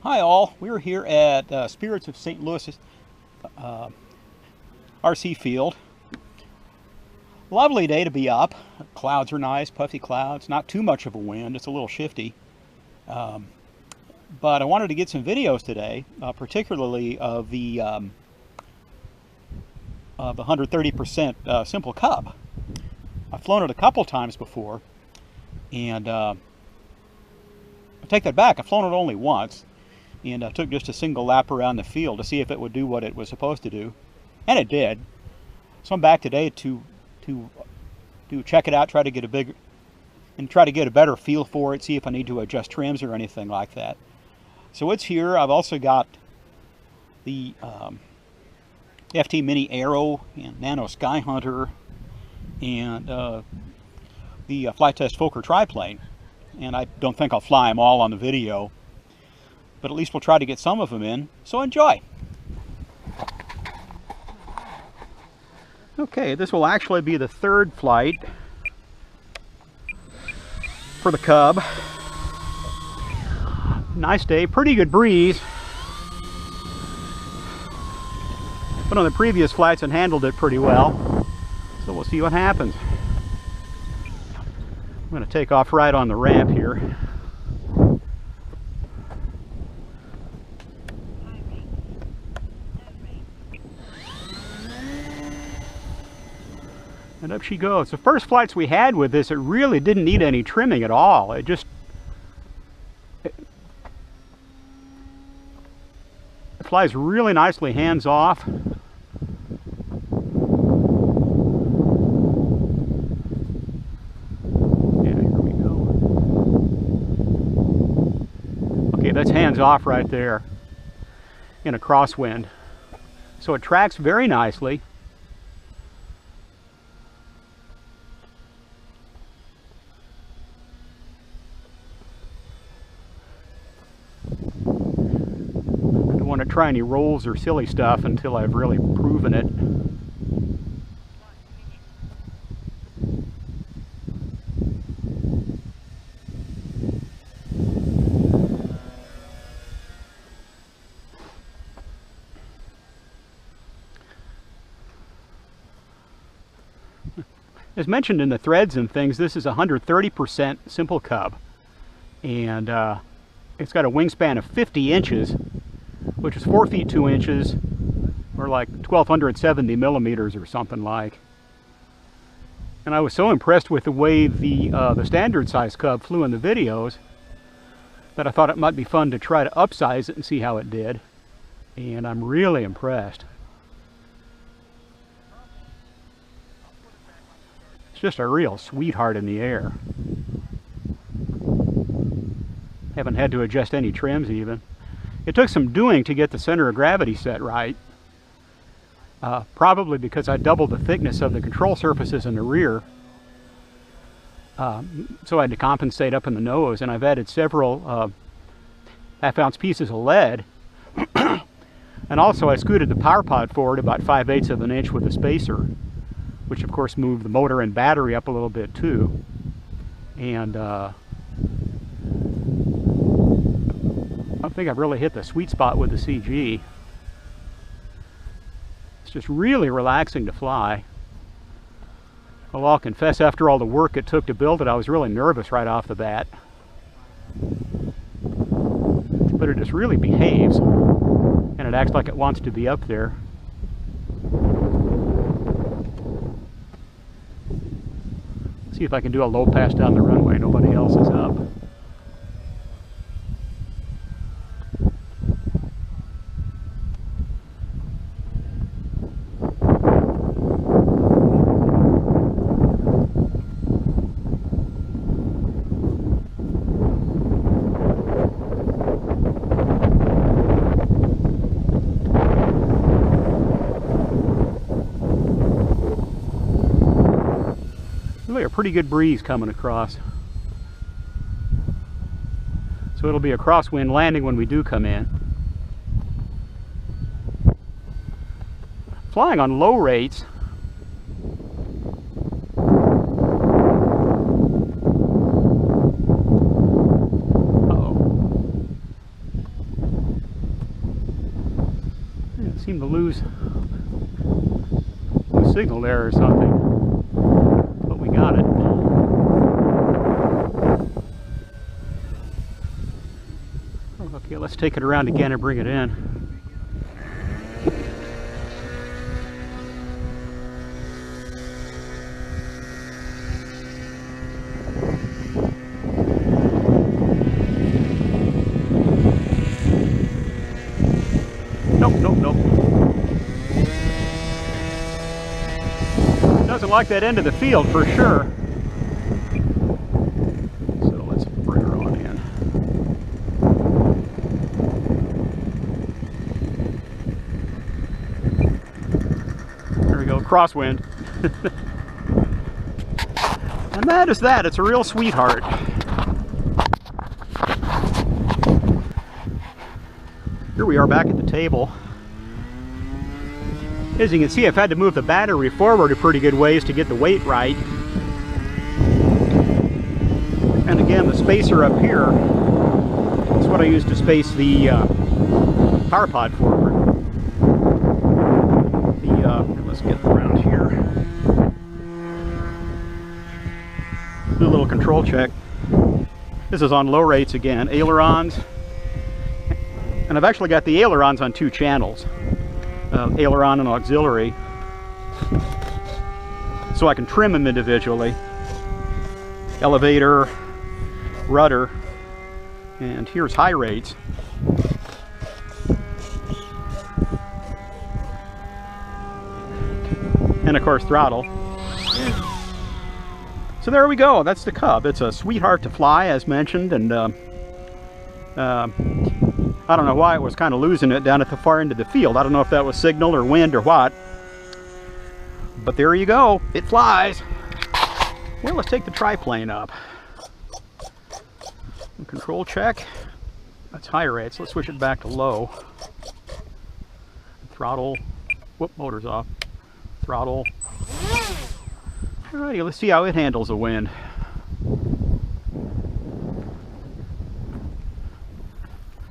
Hi all, we're here at Spirits of St. Louis RC Field. Lovely day to be up. Clouds are nice, puffy clouds, not too much of a wind, it's a little shifty. But I wanted to get some videos today, particularly of the 130% Simple Cub. I've flown it a couple times before, and I take that back, I've flown it only once. And I took just a single lap around the field to see if it would do what it was supposed to do, and it did. So I'm back today to check it out, try to get a better feel for it, see if I need to adjust trims or anything like that. So it's here. I've also got the FT Mini Aero and Nano Sky Hunter and the Flite Test Fokker Triplane, and I don't think I'll fly them all on the video, but at least we'll try to get some of them in, so enjoy. Okay, this will actually be the third flight for the Cub. Nice day, pretty good breeze. But on the previous flights, it handled it pretty well, so we'll see what happens. I'm going to take off right on the ramp here. And up she goes. The first flights we had with this, it really didn't need any trimming at all. It flies really nicely hands off. Yeah, here we go. Okay, that's hands off right there in a crosswind. So it tracks very nicely. I don't want to try any rolls or silly stuff until I've really proven it. As mentioned in the threads and things, this is 130% Simple Cub, and it's got a wingspan of 50 inches, which is 4 feet 2 inches, or like 1,270 millimeters or something like. And I was so impressed with the way the standard size Cub flew in the videos that I thought it might be fun to try to upsize it and see how it did. And I'm really impressed. It's just a real sweetheart in the air. Haven't had to adjust any trims even. It took some doing to get the center of gravity set right, probably because I doubled the thickness of the control surfaces in the rear, so I had to compensate up in the nose, and I've added several half-ounce pieces of lead, and also I scooted the power pod forward about 5/8 of an inch with a spacer, which of course moved the motor and battery up a little bit too, and I think I've really hit the sweet spot with the CG. It's just really relaxing to fly. Well, I'll confess, after all the work it took to build it, I was really nervous right off the bat. But it just really behaves, and it acts like it wants to be up there. See if I can do a low pass down the runway. Nobody else is up. Really a pretty good breeze coming across. So it'll be a crosswind landing when we do come in. Flying on low rates, signal there or something. But we got it. Okay, let's take it around again and bring it in. Nope, nope, nope. Doesn't like that end of the field for sure. So let's bring her on in. There we go, crosswind. And that is that. It's a real sweetheart. Here we are back at the table. As you can see, I've had to move the battery forward a pretty good ways to get the weight right. And again, the spacer up here is what I use to space the power pod forward. Let's get around here. Do a little control check. This is on low rates again, ailerons. And I've actually got the ailerons on 2 channels. Aileron and auxiliary, so I can trim them individually. Elevator, rudder, and here's high rates. And of course throttle. So there we go, that's the Cub. It's a sweetheart to fly, as mentioned, and I don't know why it was kind of losing it down at the far end of the field. I don't know if that was signal or wind or what. But there you go. It flies. Well, let's take the triplane up. Control check. That's high rates. Let's switch it back to low. Throttle. Whoop, motor's off. Throttle. Alrighty, let's see how it handles the wind.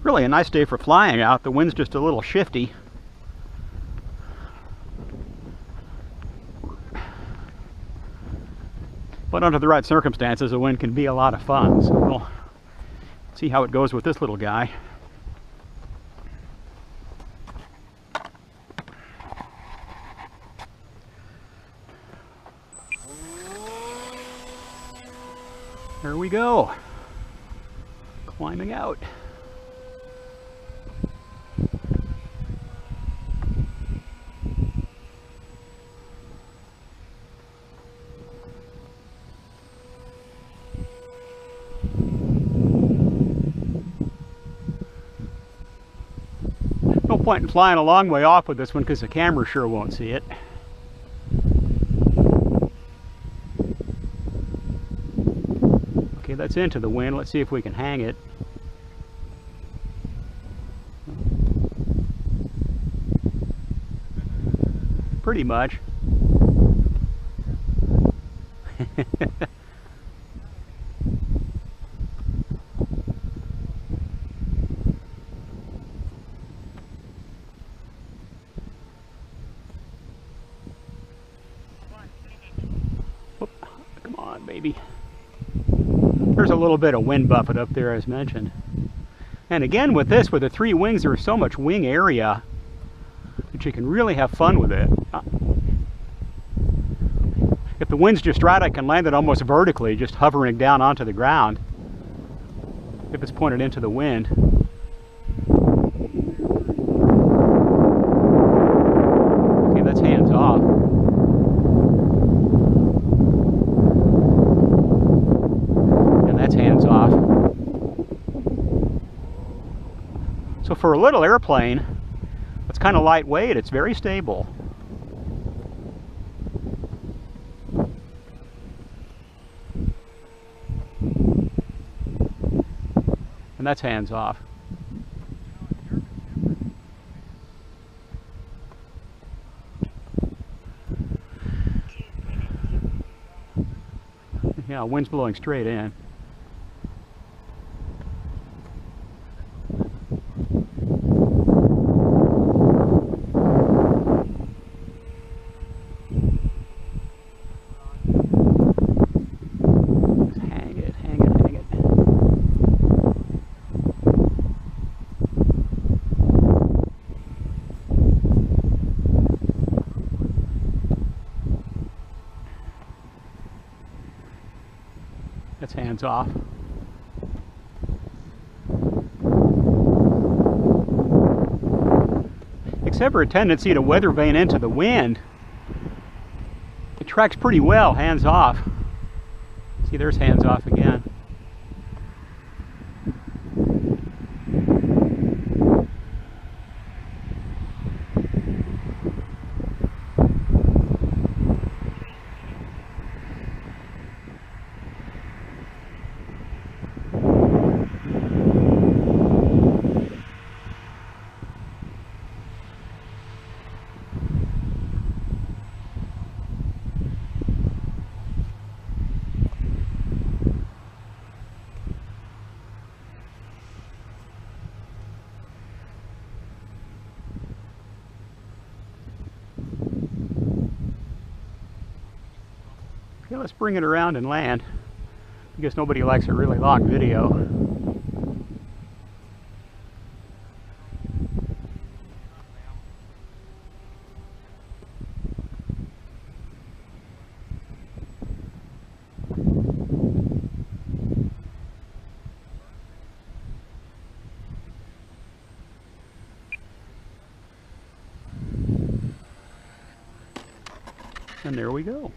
Really a nice day for flying out. The wind's just a little shifty. But under the right circumstances, the wind can be a lot of fun. So we'll see how it goes with this little guy. There we go. Climbing out. No point in flying a long way off with this one because the camera sure won't see it. Okay, that's into the wind. Let's see if we can hang it. Pretty much. Come on, baby. There's a little bit of wind buffet up there, as mentioned. And again, with this, with the 3 wings, there's so much wing area that you can really have fun with it. If the wind's just right, I can land it almost vertically, just hovering down onto the ground if it's pointed into the wind. Okay, that's hands off. And that's hands off. So for a little airplane, it's kind of lightweight, it's very stable. And that's hands off. Yeah, wind's blowing straight in. That's hands off. Except for a tendency to weather vane into the wind, it tracks pretty well, hands off. See, there's hands off again. Okay, let's bring it around and land. I guess nobody likes a really long video. And there we go.